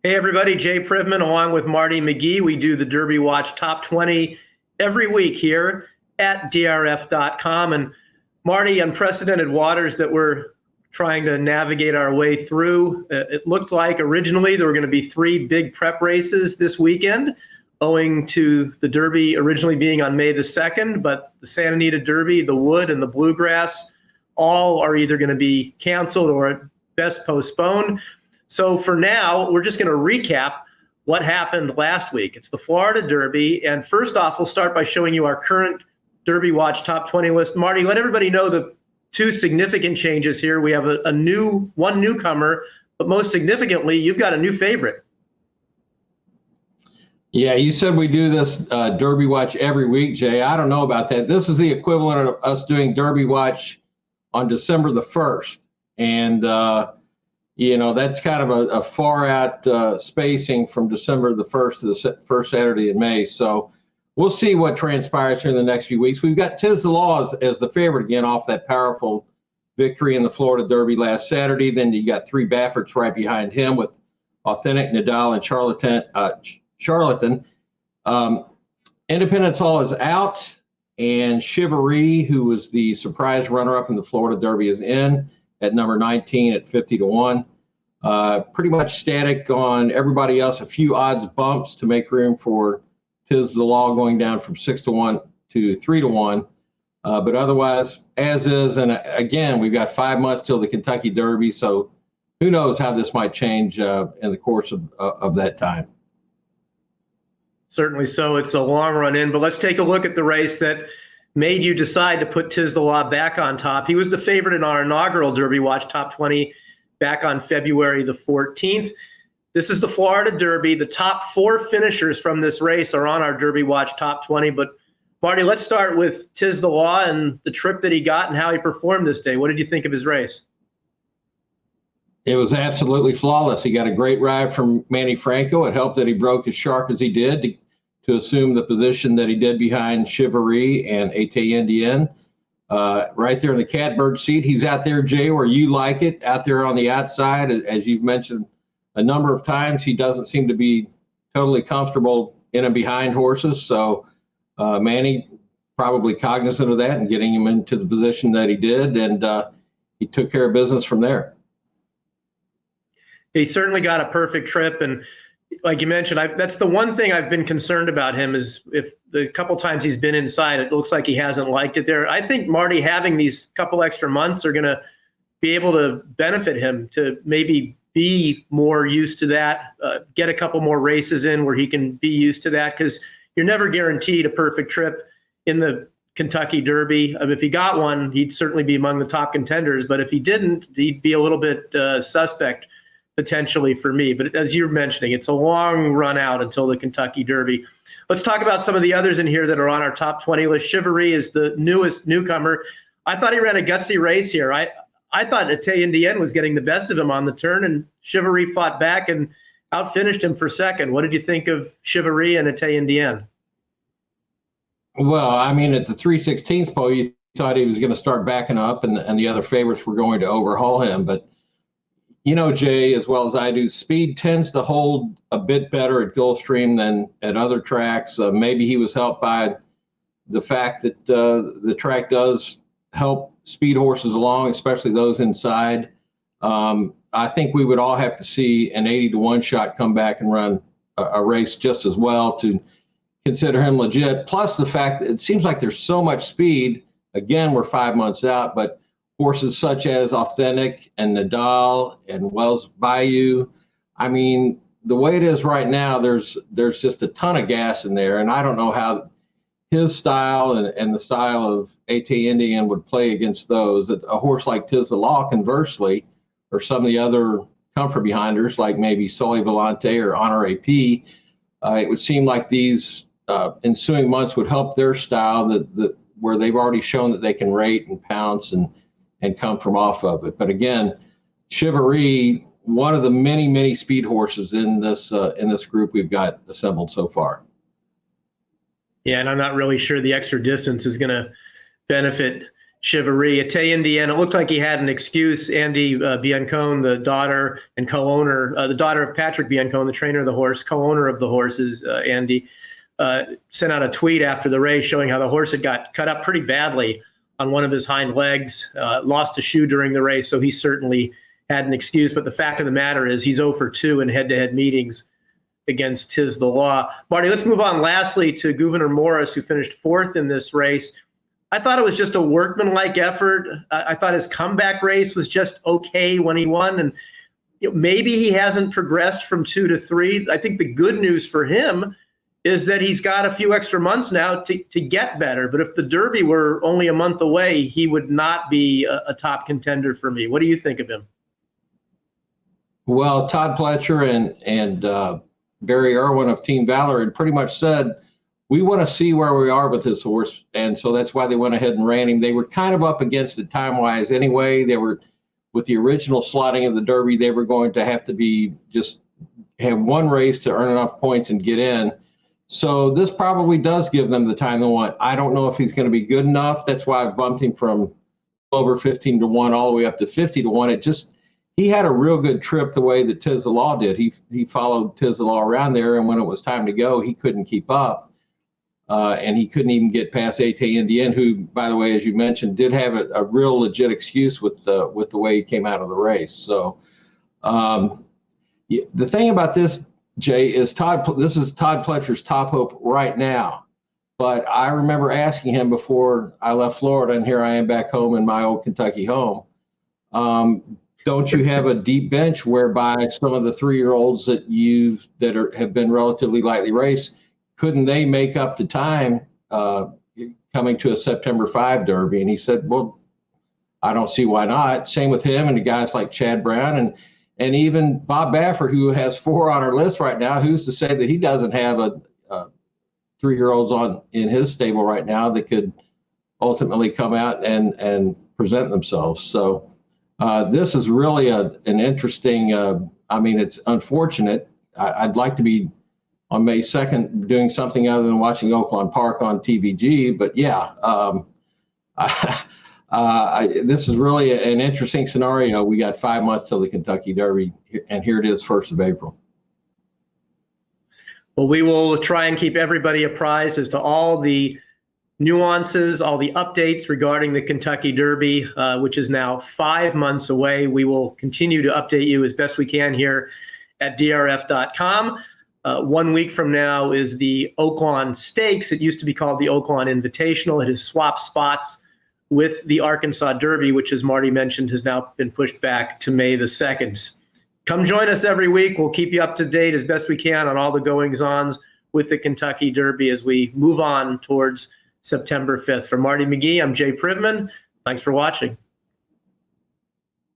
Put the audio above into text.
Hey everybody, Jay Privman along with Marty McGee. We do the Derby Watch Top 20 every week here at DRF.com. And Marty, unprecedented waters that we're trying to navigate our way through. It looked like originally there were going to be 3 big prep races this weekend, owing to the Derby originally being on May the 2nd, but the Santa Anita Derby, the Wood, and the Bluegrass all are either going to be canceled or at best postponed. So for now, we're just going to recap what happened last week. It's the Florida Derby. And first off, we'll start by showing you our current Derby Watch Top 20 list. Marty, let everybody know the 2 significant changes here. We have one newcomer, but most significantly, you've got a new favorite. Yeah, you said we do this Derby Watch every week, Jay. I don't know about that. This is the equivalent of us doing Derby Watch on December the 1st. And, that's kind of a far out spacing from December the 1st to the first Saturday in May. So we'll see what transpires here in the next few weeks. We've got Tiz the Law as the favorite again off that powerful victory in the Florida Derby last Saturday. Then you got 3 Bafferts right behind him with Authentic, Nadal, and Charlatan. Independence Hall is out, and Shivery, who was the surprise runner-up in the Florida Derby, is in at number 19 at 50-1. Pretty much static on everybody else. A few odds bumps to make room for Tiz the Law going down from 6-1 to 3-1. But otherwise, as is. And again, we've got 5 months till the Kentucky Derby, so who knows how this might change in the course of that time. Certainly so. It's a long run in, but let's take a look at the race that made you decide to put Tiz the Law back on top. He was the favorite in our inaugural Derby Watch Top 20 back on February the 14th. This is the Florida Derby. The top 4 finishers from this race are on our Derby Watch Top 20. But Marty, let's start with Tiz the Law and the trip that he got and how he performed this day. What did you think of his race? It was absolutely flawless. He got a great ride from Manny Franco. It helped that he broke as sharp as he did to assume the position that he did behind Shivery and Etienne. Right there in the catbird seat. He's out there, Jay, where you like it, out there on the outside. As you've mentioned a number of times, he doesn't seem to be totally comfortable in and behind horses. So Manny probably cognizant of that and getting him into the position that he did, and he took care of business from there. He certainly got a perfect trip, and like you mentioned, that's the one thing I've been concerned about him is if the couple times he's been inside, it looks like he hasn't liked it there. I think Marty having these couple extra months are going to be able to benefit him to maybe be more used to that, get a couple more races in where he can be used to that, because you're never guaranteed a perfect trip in the Kentucky Derby. If he got one, he'd certainly be among the top contenders, but if he didn't, he'd be a little bit suspect potentially for me. But as you're mentioning, it's a long run out until the Kentucky Derby. Let's talk about some of the others in here that are on our top 20 list. Shivery is the newest newcomer. I thought he ran a gutsy race here. I thought Etienne was getting the best of him on the turn, and Shivery fought back and outfinished him for second. What did you think of Shivery and Etienne? Well, I mean, at the 3/16 pole, you thought he was going to start backing up and the other favorites were going to overhaul him. But you know, Jay, as well as I do, speed tends to hold a bit better at Gulfstream than at other tracks. Maybe he was helped by the fact that the track does help speed horses along, especially those inside. I think we would all have to see an 80-1 shot come back and run a race just as well to consider him legit. Plus the fact that it seems like there's so much speed. Again, we're 5 months out, but horses such as Authentic and Nadal and Wells Bayou. I mean, the way it is right now, there's just a ton of gas in there, and I don't know how his style and the style of Etienne would play against those. A horse like Tiz the Law, conversely, or some of the other comfort behinders, like maybe Soli Volante or Honor AP, it would seem like these ensuing months would help their style where they've already shown that they can rate and pounce and come from off of it. But again, Shivery, one of the many, many speed horses in this group we've got assembled so far. Yeah, and I'm not really sure the extra distance is going to benefit Shivery. At Indiana, it looked like he had an excuse. Andy Biancone, the daughter and co-owner, the daughter of Patrick Biancone, the trainer of the horse, co-owner of the horses, Andy, sent out a tweet after the race showing how the horse had got cut up pretty badly on one of his hind legs, lost a shoe during the race, so he certainly had an excuse. But the fact of the matter is he's 0 for 2 in head-to-head meetings against Tiz the Law. Marty, let's move on lastly to Gouverneur Morris, who finished 4th in this race. I thought it was just a workmanlike effort. I thought his comeback race was just okay when he won. And maybe he hasn't progressed from 2 to 3. I think the good news for him is that he's got a few extra months now to get better. But if the Derby were only a month away, he would not be a top contender for me. What do you think of him? Well, Todd Pletcher and Barry Irwin of Team Valor had pretty much said, we want to see where we are with this horse. And so that's why they went ahead and ran him. They were kind of up against it time-wise anyway. They were, with the original slotting of the Derby, they were going to have to be just have one race to earn enough points and get in. So this probably does give them the time they want. I don't know if he's going to be good enough. That's why I bumped him from over 15 to 1 all the way up to 50 to 1. He had a real good trip the way that Tiz the Law did. He followed Tiz the Law around there, and when it was time to go, he couldn't keep up. And he couldn't even get past A.T. Indian, who, by the way, as you mentioned, did have a real legit excuse with the way he came out of the race. So the thing about this, Jay, is this is Todd Pletcher's top hope right now. But I remember asking him before I left Florida, and here I am back home in my old Kentucky home. Don't you have a deep bench whereby some of the 3-year-olds that have been relatively lightly raced, couldn't they make up the time coming to a September 5 Derby? And he said, well, I don't see why not. Same with him and the guys like Chad Brown and even Bob Baffert, who has 4 on our list right now. Who's to say that he doesn't have a 3-year-olds in his stable right now that could ultimately come out and present themselves? So this is really an interesting, it's unfortunate. I'd like to be on May 2nd doing something other than watching Oaklawn Park on TVG. But yeah, this is really an interesting scenario. We got 5 months till the Kentucky Derby, and here it is, 1st of April. Well, we will try and keep everybody apprised as to all the nuances, all the updates regarding the Kentucky Derby, which is now 5 months away. We will continue to update you as best we can here at DRF.com. 1 week from now is the Oaklawn Stakes. It used to be called the Oaklawn Invitational. It has swapped spots with the Arkansas Derby, which, as Marty mentioned, has now been pushed back to May the 2nd. Come join us every week. We'll keep you up to date as best we can on all the goings-ons with the Kentucky Derby as we move on towards September 5th. For Marty McGee, I'm Jay Privman. Thanks for watching.